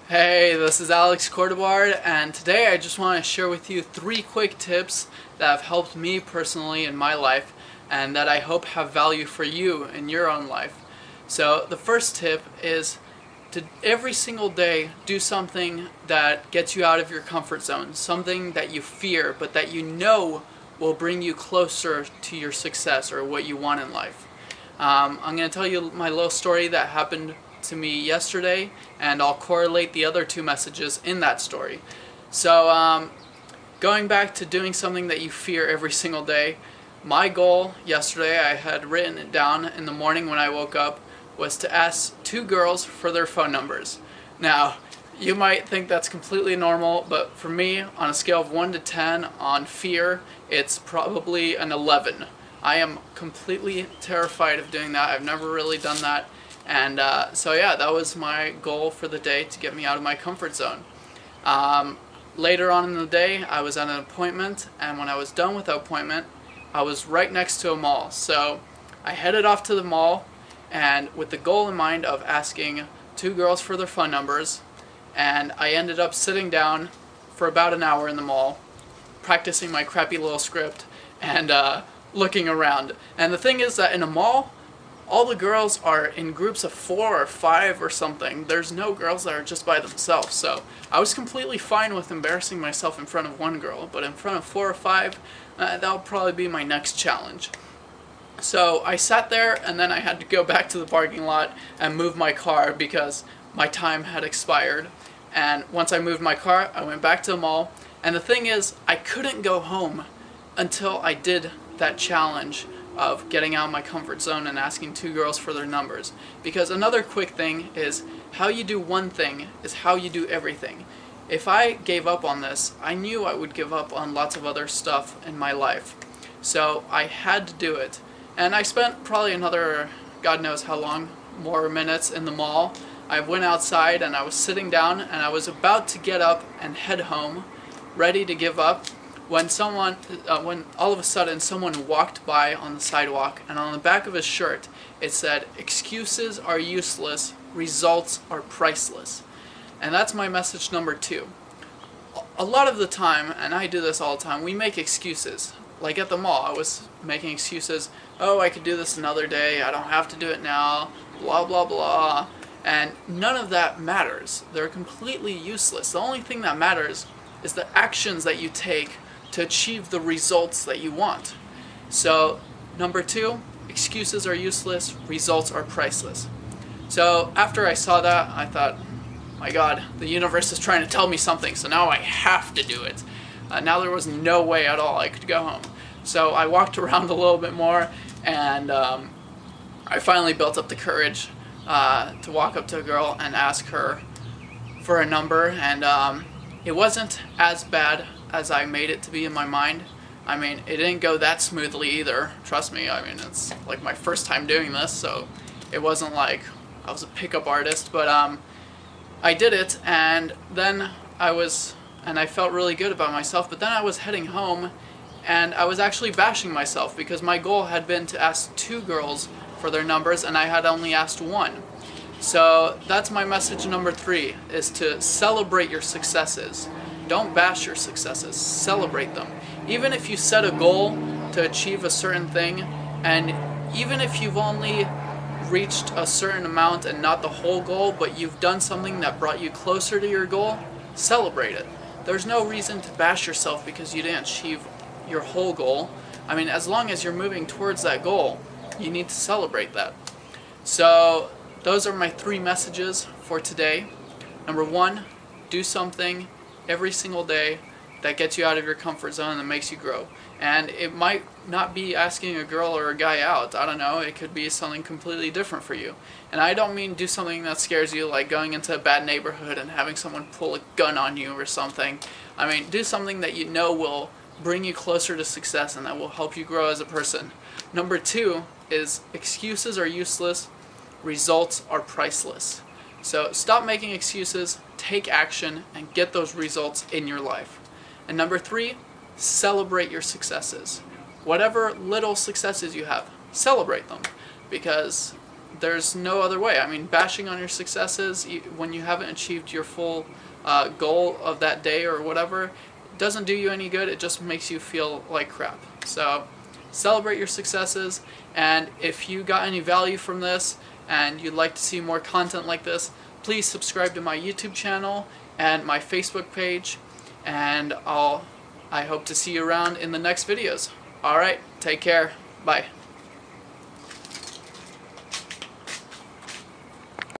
Hey, this is Cordebard, and today I just want to share with you 3 quick tips that have helped me personally in my life and that I hope have value for you in your own life. So the first tip is to every single day do something that gets you out of your comfort zone, something that you fear but that you know will bring you closer to your success or what you want in life. I'm going to tell you my little story that happened to me yesterday, and I'll correlate the other 2 messages in that story. So going back to doing something that you fear every single day, my goal yesterday, I had written it down in the morning when I woke up, was to ask 2 girls for their phone numbers. Now, you might think that's completely normal, but for me, on a scale of 1 to 10 on fear, it's probably an 11. I am completely terrified of doing that. I've never really done that. And so yeah, that was my goal for the day, to get me out of my comfort zone. Later on in the day, I was at an appointment, and when I was done with the appointment, I was right next to a mall. So I headed off to the mall, and with the goal in mind of asking 2 girls for their phone numbers, and I ended up sitting down for about an hour in the mall, practicing my crappy little script, and looking around. And the thing is that in a mall, all the girls are in groups of 4 or 5 or something. There's no girls that are just by themselves. So I was completely fine with embarrassing myself in front of 1 girl, but in front of 4 or 5, that'll probably be my next challenge. So I sat there, and then I had to go back to the parking lot and move my car because my time had expired. And once I moved my car, I went back to the mall. And the thing is, I couldn't go home until I did that challenge of getting out of my comfort zone and asking 2 girls for their numbers. Because another quick thing is, how you do one thing is how you do everything. If I gave up on this, I knew I would give up on lots of other stuff in my life. So I had to do it. And I spent probably another, God knows how long, more minutes in the mall. I went outside and I was sitting down and I was about to get up and head home, ready to give up, when all of a sudden someone walked by on the sidewalk, and on the back of his shirt it said, "Excuses are useless, results are priceless." And that's my message number 2. A lot of the time, and I do this all the time, we make excuses. Like at the mall, I was making excuses. Oh, I could do this another day, I don't have to do it now, blah blah blah. And none of that matters. They're completely useless. The only thing that matters is the actions that you take to achieve the results that you want. So, number 2, excuses are useless, results are priceless. So after I saw that, I thought, my God, the universe is trying to tell me something, so now I have to do it. Now there was no way at all I could go home. So I walked around a little bit more, and I finally built up the courage to walk up to a girl and ask her for a number, and it wasn't as bad as I made it to be in my mind. I mean, it didn't go that smoothly either, trust me. I mean, it's like my first time doing this, so it wasn't like I was a pickup artist, but I did it, and then I felt really good about myself, but then I was heading home, and I was actually bashing myself because my goal had been to ask 2 girls for their numbers, and I had only asked 1. So that's my message number 3, is to celebrate your successes. Don't bash your successes, celebrate them. Even if you set a goal to achieve a certain thing, and even if you've only reached a certain amount and not the whole goal, but you've done something that brought you closer to your goal, celebrate it. There's no reason to bash yourself because you didn't achieve your whole goal. I mean, as long as you're moving towards that goal, you need to celebrate that. So those are my 3 messages for today. Number 1, do something every single day that gets you out of your comfort zone and that makes you grow. And it might not be asking a girl or a guy out. I don't know. It could be something completely different for you. And I don't mean do something that scares you, like going into a bad neighborhood and having someone pull a gun on you or something. I mean, do something that you know will bring you closer to success and that will help you grow as a person. Number 2 is, excuses are useless, results are priceless. So stop making excuses, take action, and get those results in your life. And number 3, celebrate your successes. Whatever little successes you have, celebrate them. Because there's no other way. I mean, bashing on your successes when you haven't achieved your full goal of that day or whatever doesn't do you any good. It just makes you feel like crap. So celebrate your successes, and if you got any value from this and you'd like to see more content like this, please subscribe to my YouTube channel and my Facebook page, and I hope to see you around in the next videos. Alright, take care. Bye.